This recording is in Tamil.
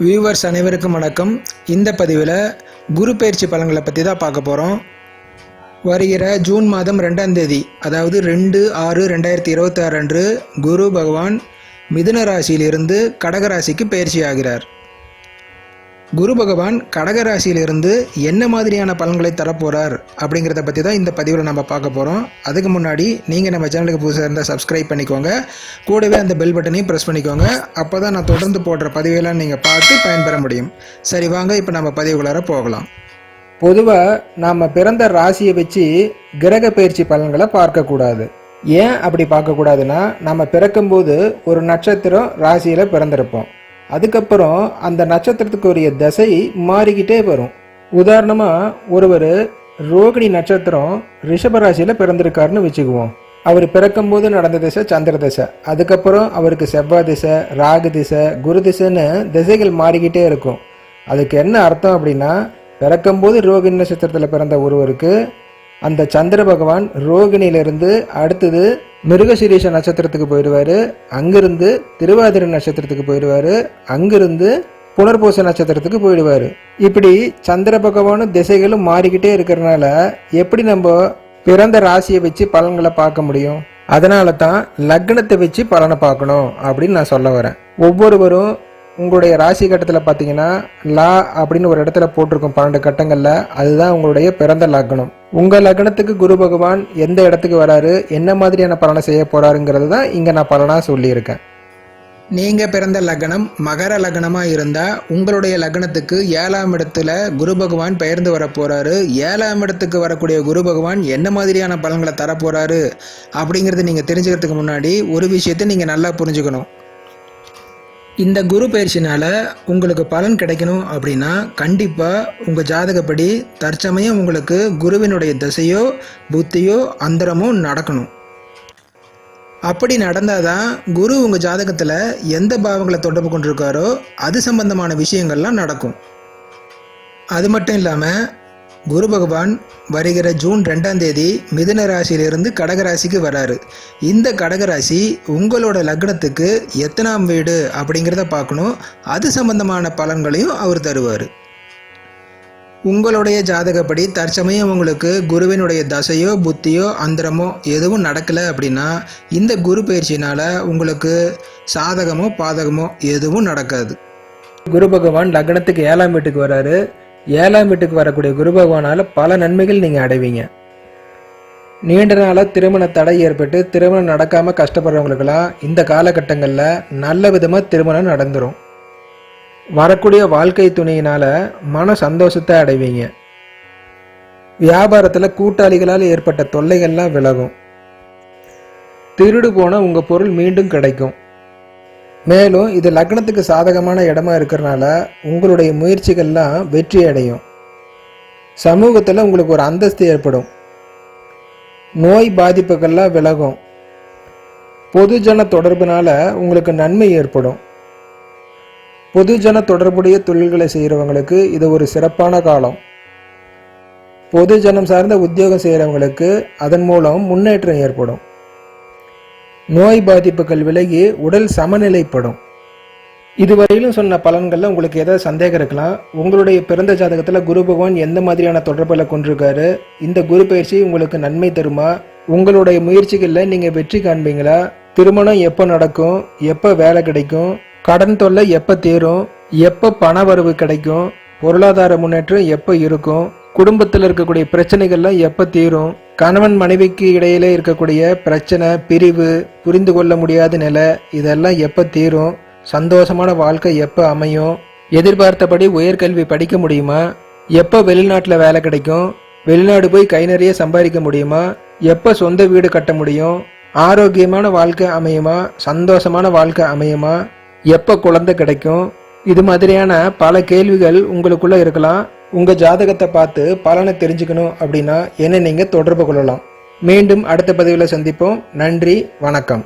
வியூவர்ஸ் அனைவருக்கும் வணக்கம். இந்த பதிவில் குரு பயிற்சி பலன்களை பற்றி தான் பார்க்க போகிறோம். வருகிற ஜூன் மாதம் 2ஆம் தேதி, அதாவது 2/6/2026 அன்று குரு பகவான் மிதுன ராசியிலிருந்து கடக ராசிக்கு பயிற்சி ஆகிறார். குரு பகவான் கடக ராசியிலிருந்து என்ன மாதிரியான பலன்களை தரப்போகிறார் அப்படிங்கிறத பற்றி தான் இந்த பதிவில் நம்ம பார்க்க போகிறோம். அதுக்கு முன்னாடி நீங்கள் நம்ம சேனலுக்கு புதுசாக இருந்தால் சப்ஸ்கிரைப் பண்ணிக்கோங்க, கூடவே அந்த பெல் பட்டனையும் ப்ரெஸ் பண்ணிக்கோங்க. அப்போ தான் நான் தொடர்ந்து போடுற பதிவுகளாக நீங்கள் பார்த்து பயன்பெற முடியும். சரி, வாங்க இப்போ நம்ம பதிவுக்குள்ளார போகலாம். பொதுவாக நாம் பிறந்த ராசியை வச்சு கிரக பயிற்சி பலன்களை பார்க்கக்கூடாது. ஏன் அப்படி பார்க்கக்கூடாதுன்னா, நம்ம பிறக்கும்போது ஒரு நட்சத்திரம் ராசியில் பிறந்திருப்போம். அதுக்கப்புறம் அந்த நட்சத்திரத்துக்கு உரிய தசை மாறிக்கிட்டே வரும். உதாரணமாக ஒருவர் ரோகிணி நட்சத்திரம் ரிஷபராசியில் பிறந்திருக்காருன்னு வச்சுக்குவோம். அவர் பிறக்கும்போது நடந்த திசை சந்திர திசை, அதுக்கப்புறம் அவருக்கு செவ்வாய் திசை, ராகு திசை, குரு திசைன்னு திசைகள் மாறிக்கிட்டே இருக்கும். அதுக்கு என்ன அர்த்தம் அப்படின்னா, பிறக்கும்போது ரோகிணி நட்சத்திரத்தில் பிறந்த ஒருவருக்கு அந்த சந்திர பகவான் ரோகிணியிலிருந்து அடுத்தது மிருகசீரிஷ நட்சத்திரத்துக்கு போயிடுவார், அங்கிருந்து திருவாதிரை நட்சத்திரத்துக்கு போயிடுவார், அங்கிருந்து புனர்பூச நட்சத்திரத்துக்கு போயிடுவார். இப்படி சந்திர பகவானும் திசைகளும் மாறிக்கிட்டே இருக்கிறதுனால எப்படி நம்ம பிறந்த ராசியை வச்சு பலன்களை பார்க்க முடியும்? அதனால தான் லக்னத்தை வச்சு பலனை பார்க்கணும் அப்படின்னு நான் சொல்ல வரேன். ஒவ்வொருவரும் உங்களுடைய ராசி கட்டத்தில் பார்த்தீங்கன்னா லா அப்படின்னு ஒரு இடத்துல போட்டிருக்கும் 12 கட்டங்களில், அதுதான் உங்களுடைய பிறந்த லக்னம். உங்கள் லக்னத்துக்கு குரு பகவான் எந்த இடத்துக்கு வராரு, என்ன மாதிரியான பலனை செய்ய போறாருங்கிறது தான் இங்கே நான் பலனாக சொல்லியிருக்கேன். நீங்கள் பிறந்த லக்னம் மகர லக்னமாக இருந்தால் உங்களுடைய லக்னத்துக்கு 7ஆம் இடத்துல குரு பகவான் பெயர்ந்து வர போகிறாரு. 7ஆம் இடத்துக்கு வரக்கூடிய குரு பகவான் என்ன மாதிரியான பலன்களை தரப்போகிறாரு அப்படிங்கிறத நீங்கள் தெரிஞ்சுக்கிறதுக்கு முன்னாடி ஒரு விஷயத்தை நீங்கள் நல்லா புரிஞ்சுக்கணும். இந்த குரு பயிற்சினால் உங்களுக்கு பலன் கிடைக்கணும் அப்படின்னா கண்டிப்பாக உங்கள் ஜாதகப்படி தற்சமயம் உங்களுக்கு குருவினுடைய திசையோ புத்தியோ அந்தரமோ நடக்கணும். அப்படி நடந்தால் தான் குரு உங்கள் ஜாதகத்தில் எந்த பாவங்களை தொடர்பு கொண்டிருக்காரோ அது சம்பந்தமான விஷயங்கள்லாம் நடக்கும். அது மட்டும் இல்லாமல் குரு பகவான் வருகிற ஜூன் 2ஆம் தேதி மிதுன ராசியிலிருந்து கடகராசிக்கு வராரு. இந்த கடகராசி உங்களோட லக்னத்துக்கு எத்தனாம் வீடு அப்படிங்கிறத பார்க்கணும். அது சம்பந்தமான பலன்களையும் அவர் தருவார். உங்களுடைய ஜாதகப்படி தற்சமயம் உங்களுக்கு குருவினுடைய தசையோ புத்தியோ அந்தரமோ எதுவும் நடக்கலை அப்படின்னா இந்த குரு பயிற்சினால் உங்களுக்கு சாதகமோ பாதகமோ எதுவும் நடக்காது. குரு பகவான் லக்னத்துக்கு 7ஆம் வீட்டுக்கு வராரு. 7ஆம் வீட்டுக்கு வரக்கூடிய குரு பகவானால் பல நன்மைகள் நீங்கள் அடைவீங்க. நீண்ட நாளாக திருமண தடை ஏற்பட்டு திருமணம் நடக்காமல் கஷ்டப்படுறவங்களுக்கெல்லாம் இந்த காலகட்டங்களில் நல்ல விதமாக திருமணம் நடந்துடும். வரக்கூடிய வாழ்க்கை துணையினால் மன சந்தோஷத்தை அடைவீங்க. வியாபாரத்தில் கூட்டாளிகளால் ஏற்பட்ட தொல்லைகள்லாம் விலகும். திருடு போன உங்கள் பொருள் மீண்டும் கிடைக்கும். மேலும் இது லக்னத்துக்கு சாதகமான இடமா இருக்கிறனால உங்களுடைய முயற்சிகள்லாம் வெற்றி அடையும். சமூகத்தில் உங்களுக்கு ஒரு அந்தஸ்து ஏற்படும். நோய் பாதிப்புகள்லாம் விலகும். பொதுஜன தொடர்புனால உங்களுக்கு நன்மை ஏற்படும். பொதுஜன தொடர்புடைய தொழில்களை செய்கிறவங்களுக்கு இது ஒரு சிறப்பான காலம். பொதுஜனம் சார்ந்த உத்தியோகம் செய்கிறவங்களுக்கு அதன் மூலம் முன்னேற்றம் ஏற்படும். நோய் பாதிப்புகள் விலகி உடல் சமநிலைப்படும். இதுவரையிலும் சொன்ன பலன்களில் உங்களுக்கு ஏதாவது சந்தேகம் இருக்கலாம். உங்களுடைய பிறந்த ஜாதகத்தில் குரு பகவான் எந்த மாதிரியான தொடர்புகளை கொண்டிருக்காரு, இந்த குரு பயிற்சி உங்களுக்கு நன்மை தருமா, உங்களுடைய முயற்சிகளில் நீங்கள் வெற்றி காண்பீங்களா, திருமணம் எப்போ நடக்கும், எப்போ வேலை கிடைக்கும், கடன் தொல்லை எப்போ தீரும், எப்போ பண வரவு கிடைக்கும், பொருளாதார முன்னேற்றம் எப்போ இருக்கும், குடும்பத்தில் இருக்கக்கூடிய பிரச்சனைகள்லாம் எப்போ தீரும், கணவன் மனைவிக்கு இடையிலே இருக்கக்கூடிய பிரச்சனை, பிரிவு, புரிந்து கொள்ள முடியாத நிலை இதெல்லாம் எப்போ தீரும், சந்தோஷமான வாழ்க்கை எப்போ அமையும், எதிர்பார்த்தபடி உயர்கல்வி படிக்க முடியுமா, எப்போ வெளிநாட்டில் வேலை கிடைக்கும், வெளிநாடு போய் கை நிறைய சம்பாதிக்க முடியுமா, எப்போ சொந்த வீடு கட்ட முடியும், ஆரோக்கியமான வாழ்க்கை அமையுமா, சந்தோஷமான வாழ்க்கை அமையுமா, எப்போ குழந்தை கிடைக்கும், இது மாதிரியான பல கேள்விகள் உங்களுக்குள்ள இருக்கலாம். உங்கள் ஜாதகத்தை பார்த்து பலனை தெரிஞ்சுக்கணும் அப்படின்னா என்னை நீங்கள் தொடர்பு கொள்ளலாம். மீண்டும் அடுத்த பதிவில் சந்திப்போம். நன்றி, வணக்கம்.